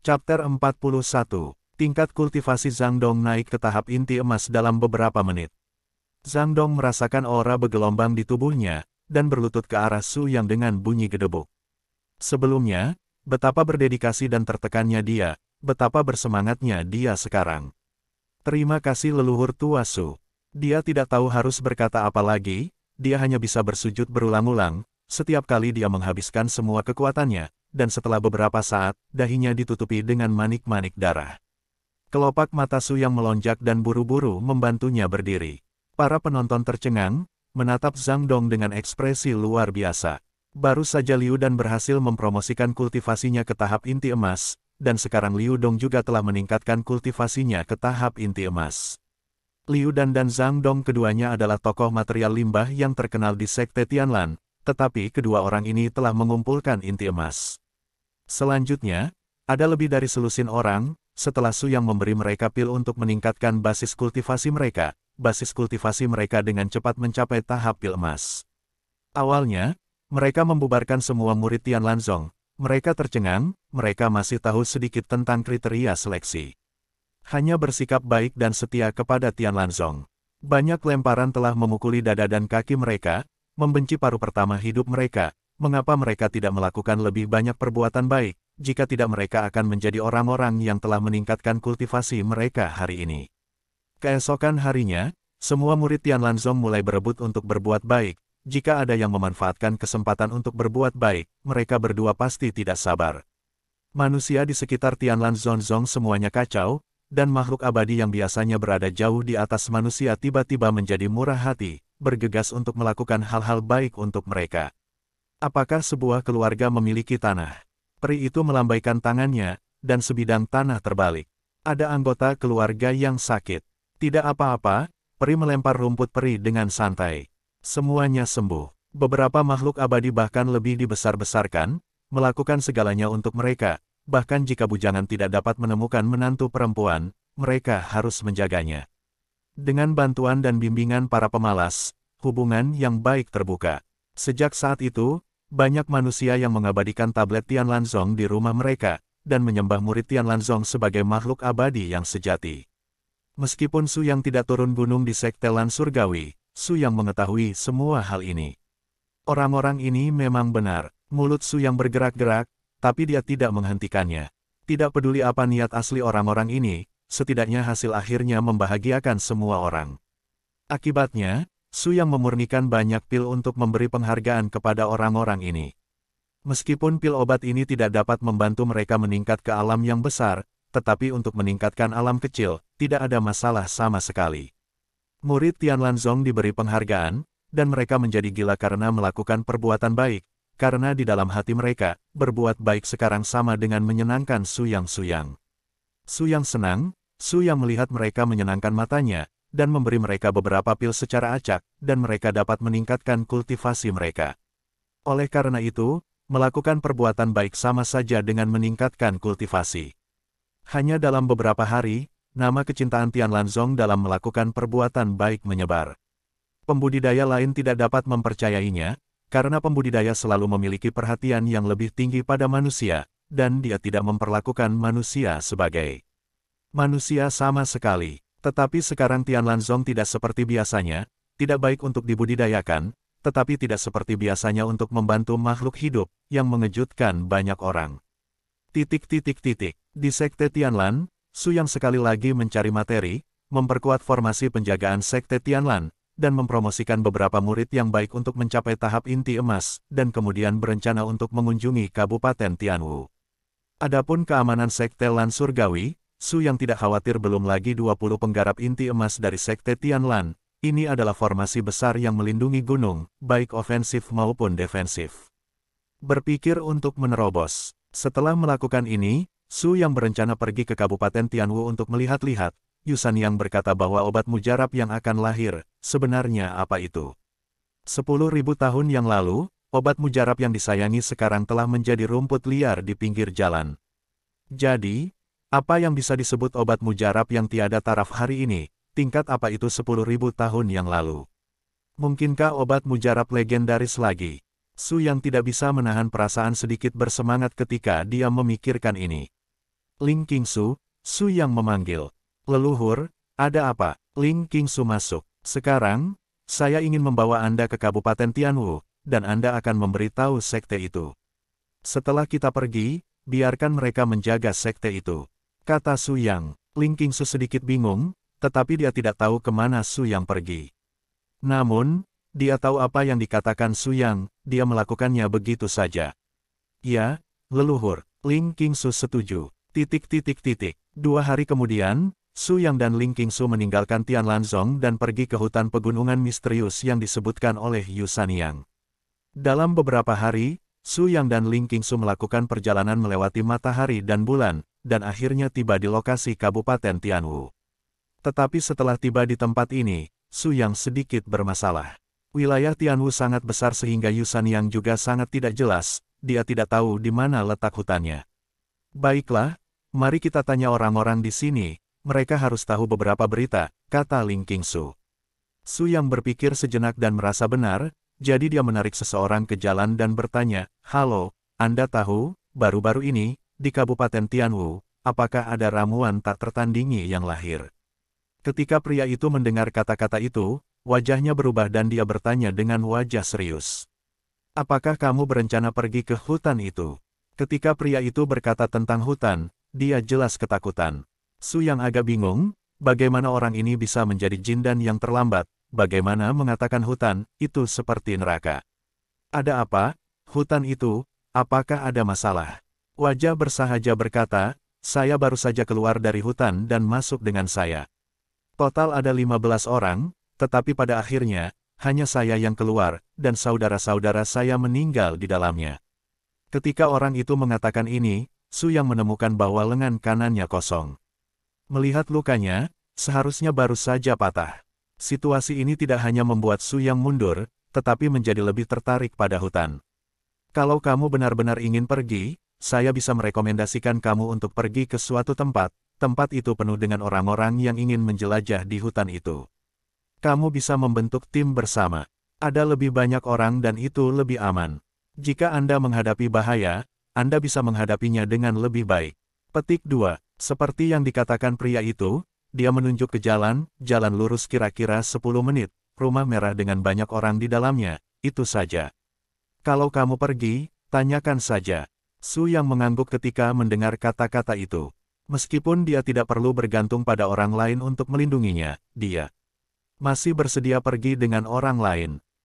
Chapter 41. Tingkat kultivasi Zhang Dong naik ke tahap inti emas dalam beberapa menit. Zhang Dong merasakan aura bergelombang di tubuhnya, dan berlutut ke arah Su Yang dengan bunyi gedebuk. Sebelumnya, betapa berdedikasi dan tertekannya dia, betapa bersemangatnya dia sekarang. Terima kasih leluhur tua Su. Dia tidak tahu harus berkata apa lagi, dia hanya bisa bersujud berulang-ulang, setiap kali dia menghabiskan semua kekuatannya, dan setelah beberapa saat, dahinya ditutupi dengan manik-manik darah. Kelopak mata Su Yang melonjak dan buru-buru membantunya berdiri. Para penonton tercengang, menatap Zhang Dong dengan ekspresi luar biasa. Baru saja Liu Dan berhasil mempromosikan kultivasinya ke tahap inti emas, dan sekarang Liu Dong juga telah meningkatkan kultivasinya ke tahap inti emas. Liu Dan dan Zhang Dong keduanya adalah tokoh material limbah yang terkenal di Sekte Tianlan, tetapi kedua orang ini telah mengumpulkan inti emas. Selanjutnya, ada lebih dari selusin orang, setelah Su Yang memberi mereka pil untuk meningkatkan basis kultivasi mereka dengan cepat mencapai tahap pil emas. Awalnya, mereka membubarkan semua murid Tianlanzong. Mereka tercengang, mereka masih tahu sedikit tentang kriteria seleksi. Hanya bersikap baik dan setia kepada Tianlanzong. Banyak lemparan telah memukuli dada dan kaki mereka, membenci paruh pertama hidup mereka. Mengapa mereka tidak melakukan lebih banyak perbuatan baik, jika tidak mereka akan menjadi orang-orang yang telah meningkatkan kultivasi mereka hari ini. Keesokan harinya, semua murid Tianlanzong mulai berebut untuk berbuat baik. Jika ada yang memanfaatkan kesempatan untuk berbuat baik, mereka berdua pasti tidak sabar. Manusia di sekitar Tianlanzong semuanya kacau, dan makhluk abadi yang biasanya berada jauh di atas manusia tiba-tiba menjadi murah hati, bergegas untuk melakukan hal-hal baik untuk mereka. Apakah sebuah keluarga memiliki tanah? Peri itu melambaikan tangannya, dan sebidang tanah terbalik. Ada anggota keluarga yang sakit. Tidak apa-apa, peri melempar rumput peri dengan santai. Semuanya sembuh. Beberapa makhluk abadi bahkan lebih dibesar-besarkan, melakukan segalanya untuk mereka, bahkan jika bujangan tidak dapat menemukan menantu perempuan, mereka harus menjaganya. Dengan bantuan dan bimbingan para pemalas, hubungan yang baik terbuka. Sejak saat itu, banyak manusia yang mengabadikan tablet Tianlanzong di rumah mereka, dan menyembah murid Tianlanzong sebagai makhluk abadi yang sejati. Meskipun Su Yang tidak turun gunung di Sekte Lan Surgawi, Su Yang mengetahui semua hal ini. Orang-orang ini memang benar, mulut Su Yang bergerak-gerak, tapi dia tidak menghentikannya. Tidak peduli apa niat asli orang-orang ini, setidaknya hasil akhirnya membahagiakan semua orang. Akibatnya, Su Yang memurnikan banyak pil untuk memberi penghargaan kepada orang-orang ini. Meskipun pil obat ini tidak dapat membantu mereka meningkat ke alam yang besar, tetapi untuk meningkatkan alam kecil, tidak ada masalah sama sekali. Murid Tianlanzong diberi penghargaan, dan mereka menjadi gila karena melakukan perbuatan baik, karena di dalam hati mereka, berbuat baik sekarang sama dengan menyenangkan Su Yang. Su Yang senang, Su Yang melihat mereka menyenangkan matanya, dan memberi mereka beberapa pil secara acak, dan mereka dapat meningkatkan kultivasi mereka. Oleh karena itu, melakukan perbuatan baik sama saja dengan meningkatkan kultivasi. Hanya dalam beberapa hari, nama kecintaan Tianlanzong dalam melakukan perbuatan baik menyebar. Pembudidaya lain tidak dapat mempercayainya, karena pembudidaya selalu memiliki perhatian yang lebih tinggi pada manusia, dan dia tidak memperlakukan manusia sebagai manusia sama sekali. Tetapi sekarang Tianlanzong tidak seperti biasanya, tidak baik untuk dibudidayakan, tetapi tidak seperti biasanya untuk membantu makhluk hidup, yang mengejutkan banyak orang. Di Sekte Tianlan, Su Yang sekali lagi mencari materi, memperkuat formasi penjagaan Sekte Tianlan, dan mempromosikan beberapa murid yang baik untuk mencapai tahap inti emas, dan kemudian berencana untuk mengunjungi Kabupaten Tianwu. Adapun keamanan Sekte Lan Surgawi, Su Yang tidak khawatir belum lagi 20 penggarap inti emas dari Sekte Tianlan. Ini adalah formasi besar yang melindungi gunung, baik ofensif maupun defensif. Berpikir untuk menerobos. Setelah melakukan ini, Su Yang berencana pergi ke Kabupaten Tianwu untuk melihat-lihat. Yusan Yang berkata bahwa obat mujarab yang akan lahir, sebenarnya apa itu? 10.000 tahun yang lalu, obat mujarab yang disayangi sekarang telah menjadi rumput liar di pinggir jalan. Jadi, apa yang bisa disebut obat mujarab yang tiada taraf hari ini? Tingkat apa itu 10.000 tahun yang lalu? Mungkinkah obat mujarab legendaris lagi? Su Yang tidak bisa menahan perasaan sedikit bersemangat ketika dia memikirkan ini. Ling Qingsu, Su Yang memanggil. Leluhur, ada apa? Ling Qingsu masuk. Sekarang, saya ingin membawa Anda ke Kabupaten Tianwu, dan Anda akan memberitahu sekte itu. Setelah kita pergi, biarkan mereka menjaga sekte itu. Kata Su Yang. Ling Qingsu sedikit bingung, tetapi dia tidak tahu kemana Su Yang pergi. Namun, dia tahu apa yang dikatakan Su Yang, dia melakukannya begitu saja. Ya, leluhur, Ling Qingsu setuju. 2 hari kemudian, Su Yang dan Ling Qingsu meninggalkan Tianlanzong dan pergi ke hutan pegunungan misterius yang disebutkan oleh Yu Sanyang. Dalam beberapa hari, Su Yang dan Ling Qingsu melakukan perjalanan melewati matahari dan bulan, dan akhirnya tiba di lokasi Kabupaten Tianwu. Tetapi setelah tiba di tempat ini, Su Yang sedikit bermasalah. Wilayah Tianwu sangat besar sehingga Yu Sanyang juga sangat tidak jelas, dia tidak tahu di mana letak hutannya. Baiklah, mari kita tanya orang-orang di sini. Mereka harus tahu beberapa berita, kata Ling Qingsu. Su Yang berpikir sejenak dan merasa benar, jadi dia menarik seseorang ke jalan dan bertanya, "Halo, Anda tahu, baru-baru ini, di Kabupaten Tianwu, apakah ada ramuan tak tertandingi yang lahir?" Ketika pria itu mendengar kata-kata itu, wajahnya berubah dan dia bertanya dengan wajah serius. "Apakah kamu berencana pergi ke hutan itu?" Ketika pria itu berkata tentang hutan, dia jelas ketakutan. Su Yang agak bingung, bagaimana orang ini bisa menjadi jindan yang terlambat, bagaimana mengatakan hutan, itu seperti neraka. Ada apa? Hutan itu, apakah ada masalah? Wajah bersahaja berkata, saya baru saja keluar dari hutan dan masuk dengan saya. Total ada 15 orang, tetapi pada akhirnya, hanya saya yang keluar, dan saudara-saudara saya meninggal di dalamnya. Ketika orang itu mengatakan ini, Su Yang menemukan bahwa lengan kanannya kosong. Melihat lukanya, seharusnya baru saja patah. Situasi ini tidak hanya membuat Su Yang mundur, tetapi menjadi lebih tertarik pada hutan. Kalau kamu benar-benar ingin pergi, saya bisa merekomendasikan kamu untuk pergi ke suatu tempat itu penuh dengan orang-orang yang ingin menjelajah di hutan itu. Kamu bisa membentuk tim bersama. Ada lebih banyak orang dan itu lebih aman. Jika Anda menghadapi bahaya, Anda bisa menghadapinya dengan lebih baik. Petik 2. Seperti yang dikatakan pria itu, dia menunjuk ke jalan lurus kira-kira 10 menit, rumah merah dengan banyak orang di dalamnya, itu saja. Kalau kamu pergi, tanyakan saja. Su Yang mengangguk ketika mendengar kata-kata itu. Meskipun dia tidak perlu bergantung pada orang lain untuk melindunginya, dia masih bersedia pergi dengan orang lain.